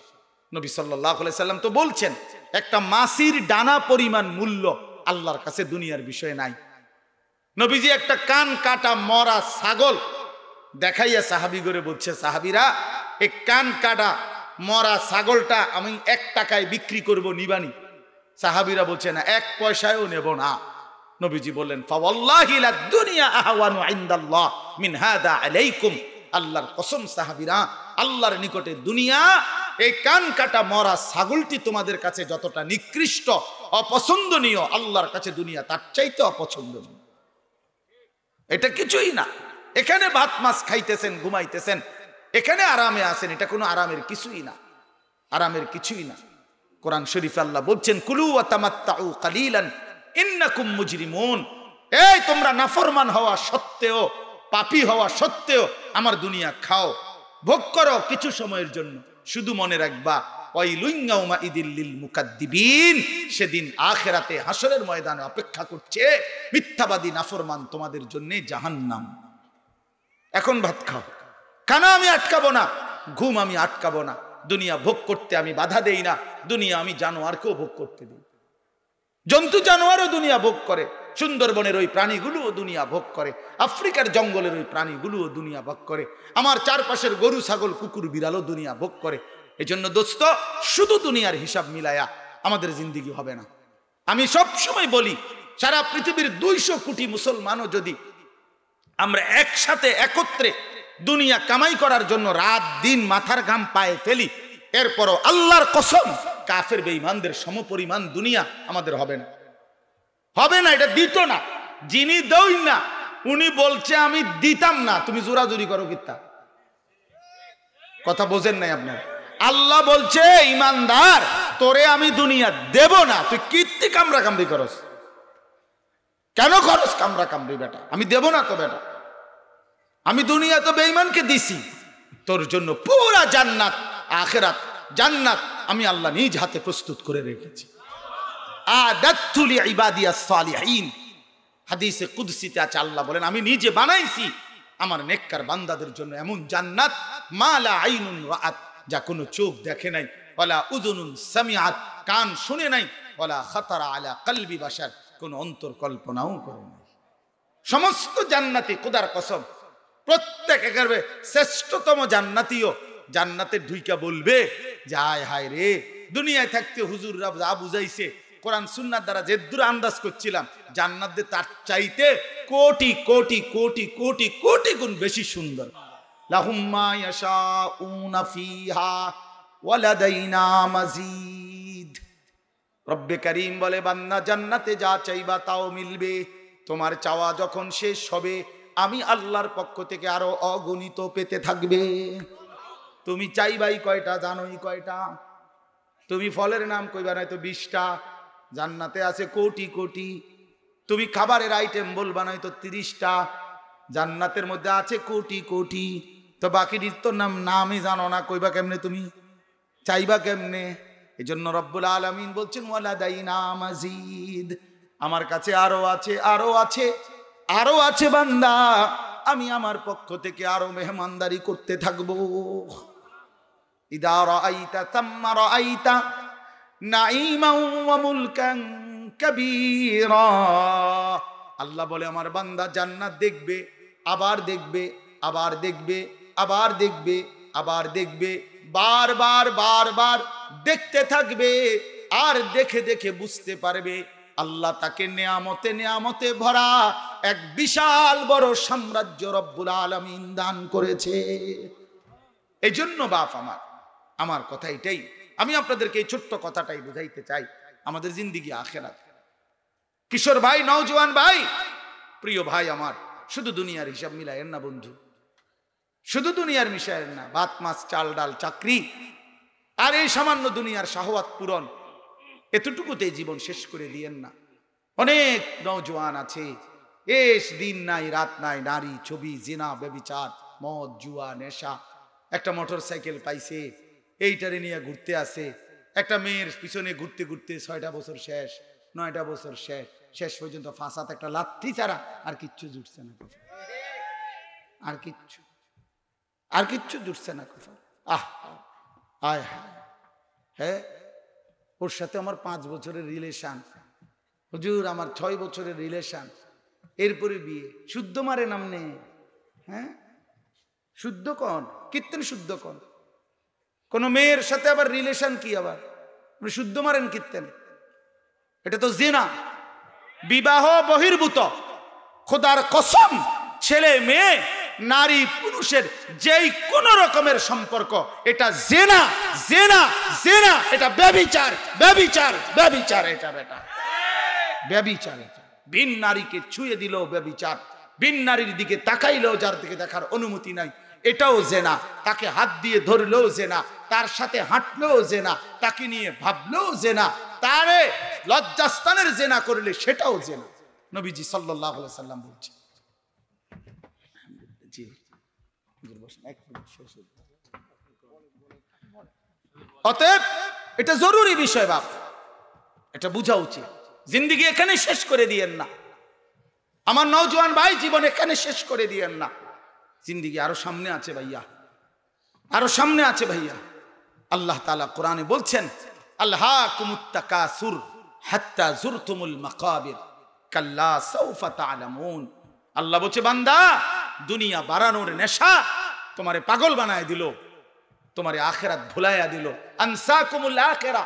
নবী সাল্লাল্লাহু আলাইহি সাল্লাম তো বলছেন একটা মাছির ডানা পরিমাণ মূল্য আল্লাহর কাছে দুনিয়ার বিষয় নাই। নবীজি একটা কান কাটা মরা ছাগল দেখাইয়া সাহাবী করে বলছে, সাহাবীরা এই কান কাটা মরা ছাগলটা আমি 1 টাকায় বিক্রি করব, নিবানি? সাহাবীরা বলছে না, 1 পয়সায়ও নেব না। নবীজি বললেন ফাওয়াল্লাহি লাদ দুনিয়া আহওয়ানু ইনদাল্লাহ মিন হাদা আলাইকুম, আল্লাহর কসম সাহাবীরা, আল্লাহর নিকটে দুনিয়া, এই কান কাটা মরা ছাগলটি তোমাদের কাছে যতটা নিকৃষ্ট অপছন্দনীয়, আল্লাহর কাছে দুনিয়া তার চাইতে অপছন্দনীয়। এটা কিছুই না। এখানে ভাত মাছ খাইতেছেন, ঘুমাইতেছেন, এখানে আরামে আছেন, এটা কোনো আরামের কিছুই না, আরামের কিছুই না। কোরআন শরীফে আল্লাহ বলছেন কুলু ওয়া তামাত্তাউ কালিলান ইন্নাকুম মুজরিমুন, এই তোমরা নাফরমান হওয়া সত্ত্বেও, পাপী হওয়া সত্ত্বেও আমার দুনিয়া খাও, ভোগ করো কিছু সময়ের জন্য। শুধু মনে রাখবা ওয়াইলুন ইয়াউমাইদিল লিল মুকাদ্দিবিন, সেদিন আখিরাতে হাসরের ময়দানে অপেক্ষা করছে মিথ্যাবাদী নাফরমান তোমাদের জন্য জাহান্নাম। এখন ভাত খাও, খানা আমি আটকাবো না, ঘুম আমি আটকাবো না, দুনিয়া ভোগ করতে আমি বাধা দেই না, দুনিয়া আমি জানোয়ারকেও ভোগ করতে দিই, জন্তু জানোয়ারও দুনিয়া ভোগ করে, সুন্দরবনের ওই প্রাণীগুলোও দুনিয়া ভোগ করে, আফ্রিকার জঙ্গলের ওই প্রাণীগুলোও দুনিয়া ভোগ করে, আমার চারপাশের গরু ছাগল কুকুর বিড়ালও দুনিয়া ভোগ করে। এই জন্য দোস্ত, শুধু দুনিয়ার হিসাব মিলায়া আমাদের জিন্দেগি হবে না। আমি সব সময় বলি সারা পৃথিবীর 200 কোটি মুসলমানও যদি আমরা একসাথে একত্রে দুনিয়া কামাই করার জন্য রাত দিন মাথার ঘাম পায়ে ফেলি, এরপরও আল্লাহর কসম কাফের বেঈমানদের সমপরিমাণ দুনিয়া আমাদের হবে না, হবে না। এটা দিত না, যিনি দেই না উনি বলছে আমি দিতাম না, তুমি জোরাজুরি করো কিত্তা? কথা বোঝেন নাই আপনার? আল্লাহ বলছে ইমানদার তোরে আমি দুনিয়া দেব না, তুই কীর্তি কামরা কামড়ি করস কেন? করস কামরা কামড়ি বেটা, আমি দেব না তো বেটা, আমি দুনিয়া তো বেঈমানকে দিছি, তোর জন্য পুরা জান্নাত আখিরাত, জান্নাত আমি আল্লাহ নিজ হাতে প্রস্তুত করে রেখেছি। আদাতু লিইবাদিয়াস সালিহিন, হাদিসে কুদসিতে আছে, আল্লাহ বলেন আমি নিজে বানাইছি আমার নেককার বান্দাদের জন্য এমন জান্নাত, মা লা আইনুন রাআত, যা কোনো চোখ দেখে নাই, ওয়ালা উযুনুন সামিআত, কান শুনে নাই, ওয়ালা খাতারা আলা কলবি বাশার, কোন অন্তর কল্পনাও করে নাই। সমস্ত জান্নাতি, খোদার কসম, প্রত্যেক একেবারে শ্রেষ্ঠতম জান্নাতীয় জান্নাতে ঢুইকা বলবে যে হায় হায় রে, দুনিয়ায় থাকতে হুজুররা যা বুঝাইছে, কোরআন সুন্নাহর দ্বারা যে দূর আন্দাজ করছিলাম, জান্নাত তার চাইতে কোটি কোটি কোটি কোটি কোটি গুণ বেশি সুন্দর। লাহুম মা ইয়াশাউনা ফিহা ওয়া লাদাইনা মাজিদ। রব্বে কারীম বলে, বান্দা জান্নাতে যা চাইবা তাও মিলবে। তোমার চাওয়া যখন শেষ হবে, আমি আল্লাহর পক্ষ থেকে আরো অগণিত পেতে থাকবে। তুমি চাইবাই কয়টা, জানোই কয়টা? তুমি ফলের নাম কইবা নাই তো 20টা, জান্নাতে আছে কোটি কোটি। তুমি খাবারের আইটেম বলবা নাই তো 30টা, জান্নাতের মধ্যে আছে কোটি কোটি। তো বাকিটির তো নামই জানো না, কইবা কেমনে, তুমি চাইবা কেমনে? এই জন্য রব্বুল আলামিন বলছেন ওয়ালাদাইনা মাজিদ, আমার কাছে আরো আছে, আরো আছে, আরো আছে বান্দা, আমি আমার পক্ষ থেকে আরো মেহমানদারি করতে থাকবো। ইদা রাআইতা তাম্মা রাআইতা নাঈমান ওয়া মুলকান কাবীরা। আল্লাহ বলে আমার বান্দা জান্নাত দেখবে, আবার দেখবে, আবার দেখবে, আবার দেখবে, আবার দেখবে, বারবার বারবার দেখতে থাকবে। আর দেখে দেখে বুঝতে পারবে আল্লাহ তাকে নেয়ামতে নেয়ামতে ভরা এক বিশাল বড় সাম্রাজ্য রব্বুল আলামিন দান করেছে। এই জন্য বাপ আমার কথা এটাই, আমি আপনাদেরকে এই ছোট্ট কথাটাই বুঝাইতে চাই। আমাদের জিন্দেগি আখিরাত। কিশোর ভাই, নওজোয়ান ভাই, প্রিয় ভাই আমার, শুধু দুনিয়ার হিসাব মিলায়েন না বন্ধু, শুধু দুনিয়ার মিশায়েন না। ভাত মাছ চাল ডাল চাকরি আর এই সামান্য দুনিয়ার শাহওয়াত পূরণ, এতটুকুতে জীবন শেষ করে দিয়েন না। অনেক নওজোয়ান আছে, এস দিন নাই রাত নাই, নারী ছবি, জিনা, ব্যভিচার, মদ, জুয়া, নেশা। একটা মোটর সাইকেল পাইছে, এইটারে নিয়ে ঘুরতে আসে। একটা মেয়ের পিছনে ঘুরতে ঘুরতে 6টা বছর শেষ, 9টা বছর শেষ, শেষ পর্যন্ত ফাঁসাতে একটা লাথি ছাড়া আর কিচ্ছু জুটছে না, আর কিচ্ছু, আর কিচ্ছু জুটছে না। আহ আয় হায়, হ্যাঁ, ওর সাথে আমার 5 বছরের রিলেশন, হুজুর আমার 6 বছরের রিলেশন, এরপরে বিয়ে। শুদ্ধ মারে নামনে, হ্যাঁ, শুদ্ধ কন, কীর্তন শুদ্ধ কন। কোন মেয়ের সাথে আবার রিলেশন কি, আবার শুদ্ধ মারেন কীর্তন? এটা তো জিনা, বিবাহ বহির্ভূত। খোদার কসম, ছেলে মেয়ে, নারী পুরুষের যেই কোন রকমের সম্পর্ক, এটা জিনা, জিনা, জিনা, এটা ব্যভিচার, ব্যভিচার, ব্যভিচার, এটা বেটা ব্যভিচার। বিন নারীকে ছুঁয়ে দিলেও ব্যভিচার, বিন নারীর দিকে তাকাইলেও যার দিকে দেখার অনুমতি নাই, এটাও জেনা। তাকে হাত দিয়ে ধরলেও জেনা, তার সাথে হাঁটলেও জেনা, তাকে নিয়ে ভাবলেও জেনা, তারে লজ্জাস্থানের জেনা করলে সেটাও জেনা। নবীজি সাল্লাল্লাহু আলাইহি সাল্লাম বলছেন। অতএব এটা জরুরি বিষয় বাপ, এটা বোঝা উচিত। জিন্দেগি এখানে শেষ করে দিয়েন না আমার নওজোয়ান ভাই, জীবন এখানে শেষ করে দিয়েন না। জিন্দেগি আরো সামনে আছে ভাইয়া, আরো সামনে আছে ভাইয়া। আল্লাহ তাআলা কোরআনে বলছেন, আলহাকুমুত তাকাসুর হাত্তা যুরতুমুল মাকাবির কাল্লা সাউফা তা'লামুন। আল্লাহ বলছে, বান্দা দুনিয়া বাড়ানোর নেশা তোমারে পাগল বানায় দিল, তোমারে আখিরাত ভুলাইয়া দিল। আনসাকুমুল আখিরা,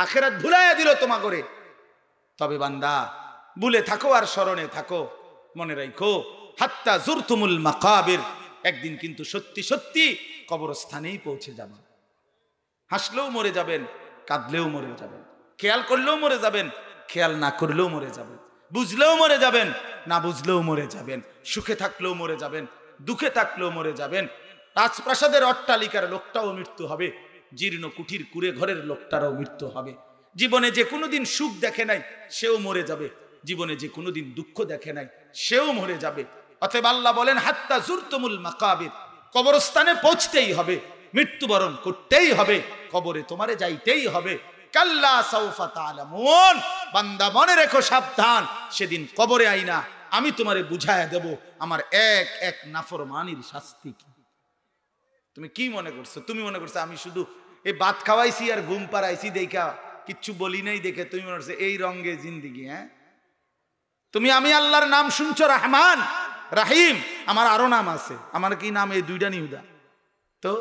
আখিরাত ভুলাইয়া দিল তোমা করে। তবে বান্দা ভুলে থাকো আর স্মরণে থাকো, মনে রাখো, হাত্তা যুরতুমুল মাকাবির, একদিন কিন্তু সত্যি সত্যি কবরস্থানেই পৌঁছে যাবেন। হাসলেও মরে যাবেন, কাঁদলেও মরে যাবেন, খেয়াল করলেও মরে যাবেন, খেয়াল না করলেও মরে যাবেন, বুঝলেও মরে যাবেন, না বুঝলেও মরে যাবেন, সুখে থাকলেও মরে যাবেন, দুঃখে থাকলেও মরে যাবেন। রাজপ্রাসাদের অট্টালিকার লোকটাও মৃত্যু হবে, জীর্ণ কুঠির কুড়ে ঘরের লোকটারও মৃত্যু হবে। জীবনে যে কোনোদিন সুখ দেখে নাই সেও মরে যাবে, জীবনে যে কোনোদিন দুঃখ দেখে নাই সেও মরে যাবে। অতএব আল্লাহ বলেন, হাত্তা যুরতুমুল মাকাবির, কবরস্থানে পৌঁছতেই হবে, মৃত্যুবরণ করতেই হবে, কবরে তোমারে যাইতেই হবে। কাল্লা সাউফা তা'লামুন, বান্দা মনে রেখো, সাবধান, সেদিন কবরে আইনা আমি তোমারে বুঝায়া দেব আমার এক এক নাফরমানির শাস্তি কি। তুমি কি মনে করছো? তুমি মনে করছো আমি শুধু এই ভাত খাওয়াইছি আর ঘুম পাড়াইছি দেখা কিচ্ছু বলি নাই দেখে তুমি মনে করছো এই রঙে জিন্দিগি? হ্যাঁ, তুমি আমি আল্লাহর নাম শুনছো, রহমান রাহিম, আমার আরো নাম আছে। আমার কি নাম? এই দুইটা নিহুদা। তো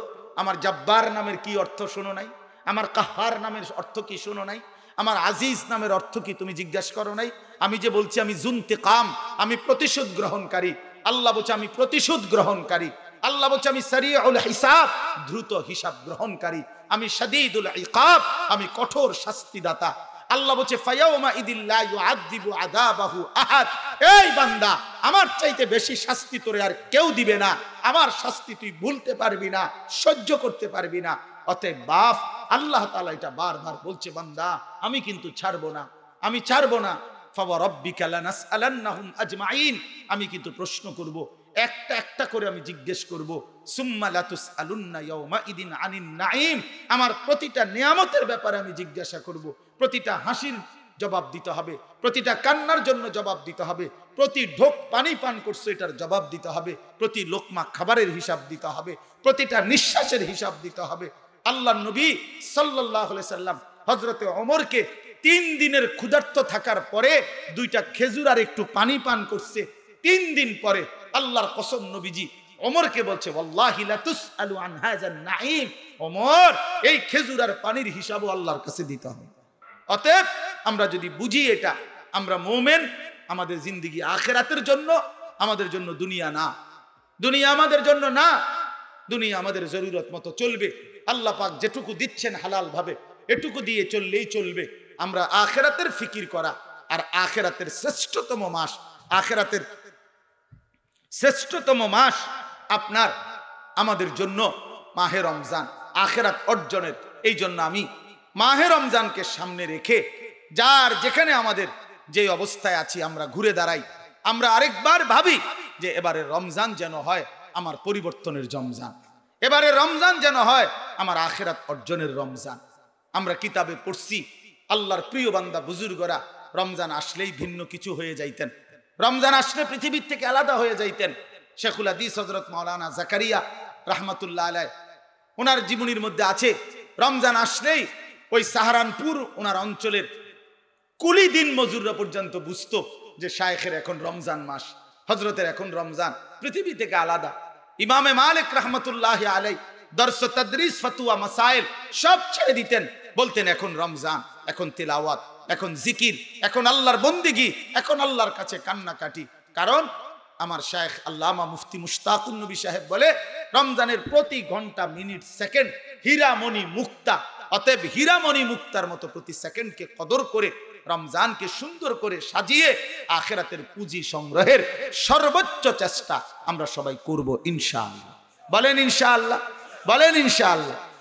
আমার জব্বার নামের কি অর্থ শোনো নাই? আমার কাহার নামের অর্থ কি শোনো নাই? আমার আজিজ নামের অর্থ কি তুমি জিজ্ঞাসা করো নাই? আমি যে বলছি আমি জুনতিকাম, আমি প্রতিশোধ গ্রহণকারী, আল্লাহ বলছে আমি প্রতিশোধ গ্রহণকারী, আল্লাহ বলছে আমি সারিউল হিসাব, দ্রুত হিসাব গ্রহণকারী, আমি শাদীদুল ইকাব, আমি কঠোর শাস্তিদাতা। আল্লাহ বলছে ফায়াউমা ইদিল্লা ইউআযিবু আযাবাহু আহাদ, এই বান্দা আমার চাইতে বেশি শাস্তি তোরে আর কেউ দিবে না, আমার শাস্তি তুই ভুলতে পারবি না, সহ্য করতে পারবি না। অতএব বাপ আল্লাহ তাআলা এটা বারবার বলছে, বান্দা আমি কিন্তু ছাড়বো না, আমি ছাড়বো না। ফাওয়ারাব্বিকা লানাসআলান্নাহুম আজমাইন, আমি কিন্তু প্রশ্ন করব, একটা একটা করে আমি জিজ্ঞেস করব। সুম্মা লাতুসআলুন্না ইয়াওমা ইদিন আনিন নাঈম, আমার প্রতিটা নিয়ামতের ব্যাপারে আমি জিজ্ঞাসা করব, প্রতিটা হাসির জবাব দিতে হবে, প্রতিটা কান্নার জন্য জবাব দিতে হবে, প্রতি ঢোক পানি পান করছো এটার জবাব দিতে হবে, প্রতি লোকমা খাবারের হিসাব দিতে হবে, প্রতিটা নিঃশ্বাসের হিসাব দিতে হবে। আল্লাহর নবী সাল্লাল্লাহু আলাইহি সাল্লাম হযরতে ওমরকে 3 দিনের ক্ষুধার্ত থাকার পরে 2টা খেজুর আর একটু পানি পান করছে। 3 দিন পরে আল্লাহর কসম নবীজি ওমরকে বলছে, ওয়াল্লাহি লা তুসআলু আন হাযান নাঈম, ওমর এই খেজুর আর পানির হিসাবও আল্লাহর কাছে দিতে হবে। অতএব আমরা যদি বুঝি এটা, আমরা মুমিন, আমাদের জিন্দেগি আখিরাতের জন্য, আমাদের জন্য দুনিয়া না, দুনিয়া আমাদের জন্য না, দুনিয়া আমাদের জরুরত মতো চলবে। আল্লাহ পাক যেটুকু দিচ্ছেন হালাল ভাবে এটুকু দিয়ে চললেই চলবে। আমরা আখিরাতের ফিকির করা, আর আখিরাতের শ্রেষ্ঠতম মাস, আখিরাতের শ্রেষ্ঠতম মাস আপনার আমাদের জন্য মাহে রমজান, আখিরাত অর্জনের। এই জন্য আমি মাহে রমজানকে সামনে রেখে যার যেখানে আমাদের যে অবস্থায় আছি আমরা ঘুরে দাঁড়াই, আমরা আরেকবার ভাবি যে এবারে রমজান যেন হয় আমার পরিবর্তনের রমজান, এবারে রমজান যেন হয় আমার আখিরাত অর্জনের রমজান। আমরা কিতাবে পড়ছি আল্লাহর প্রিয় বান্দা বুজুর্গরা রমজান আসলেই ভিন্ন কিছু হয়ে যাইতেন, রমজান আসলে পৃথিবীর থেকে আলাদা হয়ে যাইতেন। শেখুল হাদিস হযরত মাওলানা জাকারিয়া রাহমাতুল্লাহ আলাইহি ওনার জীবনীর মধ্যে আছে, রমজান আসলেই ওই সাহারানপুর ওনার অঞ্চলের কুলি দিন মজুররা পর্যন্ত বুঝতো যে শায়েখের এখন রমজান মাস, হযরতের এখন রমজান, পৃথিবী থেকে আলাদা। ইমামে মালিক রাহমাতুল্লাহ আলাইহি দর্স তাদরিস ফতোয়া মাসাইল সব ছেড়ে দিতেন, বলতেন এখন রমজান, এখন তিলাওয়াত, এখন জিকির, এখন আল্লাহর বন্দেগী, এখন আল্লাহর কাছে কান্নাকাটি। কারণ আমার শায়েখ আল্লামা মুফতি মুশতাকুন নবী সাহেব বলে রমজানের প্রতি ঘন্টা মিনিট সেকেন্ড হীরামণি মুক্তা। অতএব হীরামণি মুক্তার মতো প্রতি সেকেন্ডকে কদর করে রমজানকে সুন্দর করে সাজিয়ে আখিরাতের পুঁজি সংগ্রহের সর্বোচ্চ চেষ্টা আমরা সবাই করব ইনশাআল্লাহ। বলেন ইনশাআল্লাহ, বলেন ইনশাআল্লাহ।